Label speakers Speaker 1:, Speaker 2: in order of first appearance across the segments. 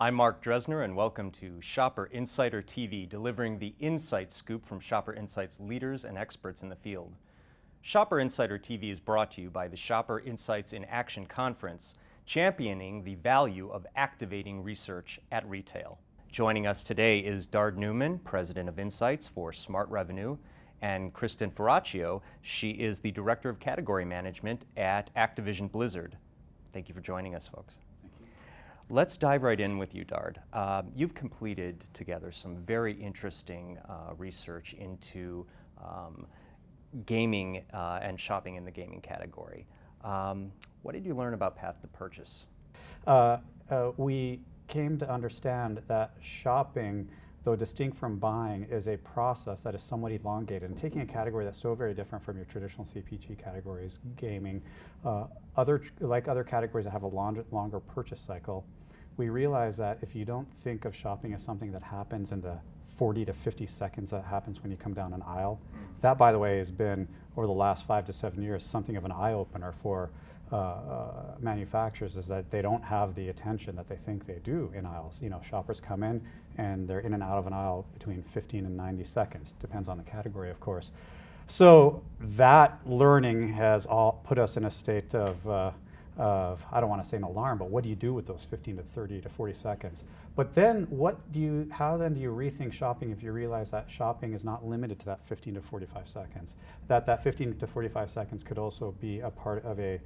Speaker 1: I'm Mark Dresner, and welcome to Shopper Insider TV, delivering the insight scoop from Shopper Insight's leaders and experts in the field. Shopper Insider TV is brought to you by the Shopper Insights in Action Conference, championing the value of activating research at retail. Joining us today is Dard Neuman, President of Insights for Smart Revenue, and Kristin Ferraraccio. She is the Director of Category Management at Activision Blizzard. Thank you for joining us, folks. Let's dive right in with you, Dard. You've completed together some very interesting research into gaming and shopping in the gaming category. What did you learn about path to purchase?
Speaker 2: We came to understand that shopping, though distinct from buying, is a process that is somewhat elongated. And taking a category that's so very different from your traditional CPG categories, gaming, like other categories that have a longer purchase cycle, we realize that if you don't think of shopping as something that happens in the 40 to 50 seconds that happens when you come down an aisle, that, by the way, has been, over the last 5 to 7 years, something of an eye-opener for manufacturers, is that they don't have the attention that they think they do in aisles. You know, shoppers come in and they're in and out of an aisle between 15 and 90 seconds. Depends on the category, of course. So that learning has all put us in a state of I don't want to say an alarm, but what do you do with those 15 to 30 to 40 seconds? But then how then do you rethink shopping if you realize that shopping is not limited to that 15 to 45 seconds? That 15 to 45 seconds could also be a part of a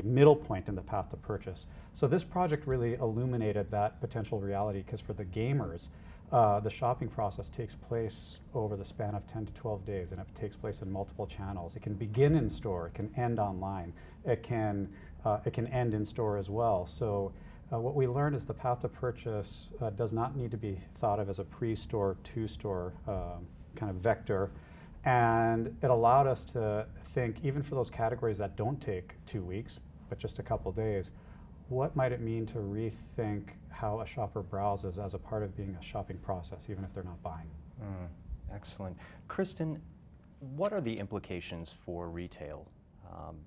Speaker 2: middle point in the path to purchase. So this project really illuminated that potential reality, because for the gamers, the shopping process takes place over the span of 10 to 12 days, and it takes place in multiple channels. It can begin in store, it can end online, it can end in store as well. So what we learned is the path to purchase does not need to be thought of as a pre-store, to-store kind of vector. And it allowed us to think, even for those categories that don't take 2 weeks, but just a couple days, what might it mean to rethink how a shopper browses as a part of being a shopping process, even if they're not buying?
Speaker 1: Excellent. Kristin, what are the implications for retail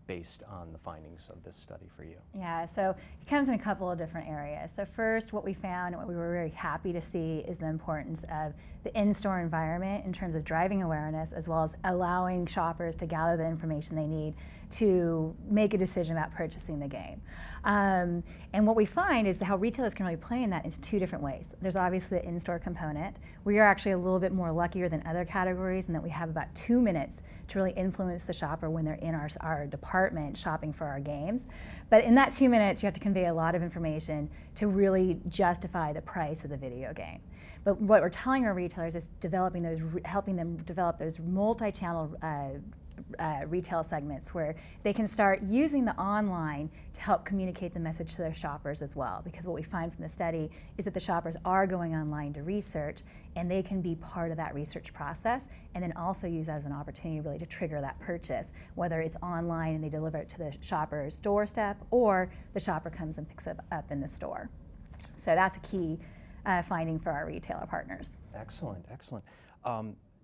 Speaker 1: based on the findings of this study for you?
Speaker 3: Yeah, so it comes in a couple of different areas. So first, what we found and what we were very happy to see is the importance of the in-store environment in terms of driving awareness, as well as allowing shoppers to gather the information they need to make a decision about purchasing the game. And what we find is that how retailers can really play in that is two different ways. There's obviously the in-store component. We are actually a little bit more luckier than other categories in that we have about 2 minutes to really influence the shopper when they're in our department shopping for our games. But in that 2 minutes, you have to convey a lot of information to really justify the price of the video game. But what we're telling our retailers is helping them develop those multi-channel retail segments where they can start using the online to help communicate the message to their shoppers as well. Because what we find from the study is that the shoppers are going online to research, and they can be part of that research process, and then also use as an opportunity really to trigger that purchase, whether it's online and they deliver it to the shopper's doorstep, or the shopper comes and picks it up in the store. So that's a key finding for our retailer partners.
Speaker 1: Excellent, excellent.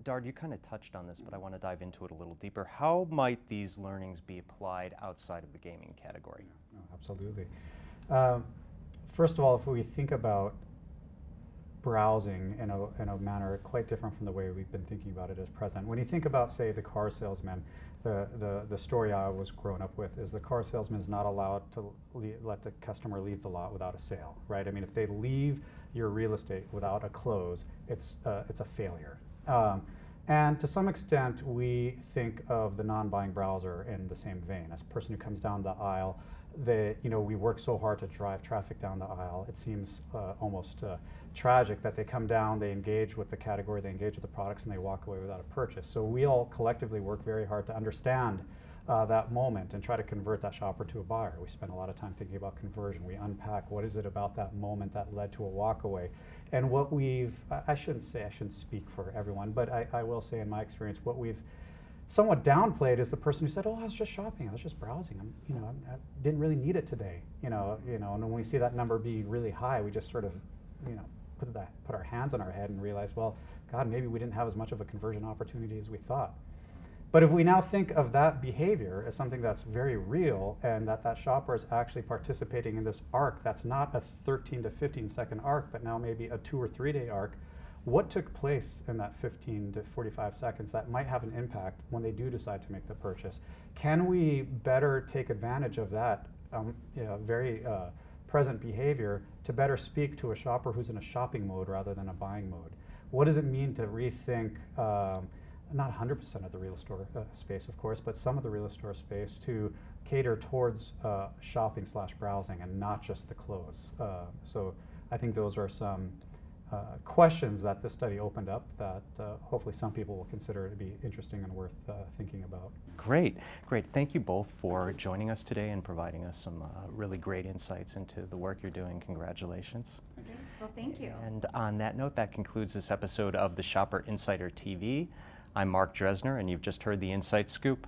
Speaker 1: Dard, you kind of touched on this, but I want to dive into it a little deeper. How might these learnings be applied outside of the gaming category?
Speaker 2: Oh, absolutely. First of all, if we think about browsing in a manner quite different from the way we've been thinking about it as present. When you think about, say, the car salesman, the story I was grown up with is the car salesman is not allowed to let the customer leave the lot without a sale, right? I mean, if they leave your real estate without a close, it's a failure. And to some extent, we think of the non-buying browser in the same vein. As a person who comes down the aisle, we work so hard to drive traffic down the aisle. It seems almost tragic that they come down, they engage with the category, they engage with the products, and they walk away without a purchase. So we all collectively work very hard to understand that moment and try to convert that shopper to a buyer. We spend a lot of time thinking about conversion. We unpack what is it about that moment that led to a walk away. And what I shouldn't speak for everyone, but I will say in my experience, what we've somewhat downplayed is the person who said, "Oh, I was just shopping. I was just browsing. I didn't really need it today." And when we see that number be really high, we just sort of, put our hands on our head and realize, well, God, maybe we didn't have as much of a conversion opportunity as we thought. But if we now think of that behavior as something that's very real, and that shopper is actually participating in this arc that's not a 13 to 15 second arc, but now maybe a 2 or 3 day arc, what took place in that 15 to 45 seconds that might have an impact when they do decide to make the purchase? Can we better take advantage of that very present behavior to better speak to a shopper who's in a shopping mode rather than a buying mode? What does it mean to rethink, not 100% of the real store space, of course, but some of the real store space to cater towards shopping/browsing and not just the clothes? So I think those are some questions that this study opened up that hopefully some people will consider to be interesting and worth thinking about.
Speaker 1: Great, great. Thank you both for joining us today and providing us some really great insights into the work you're doing. Congratulations.
Speaker 3: Okay. Well, thank you.
Speaker 1: And on that note, that concludes this episode of the Shopper Insider TV. I'm Mark Dresner, and you've just heard the Insight Scoop.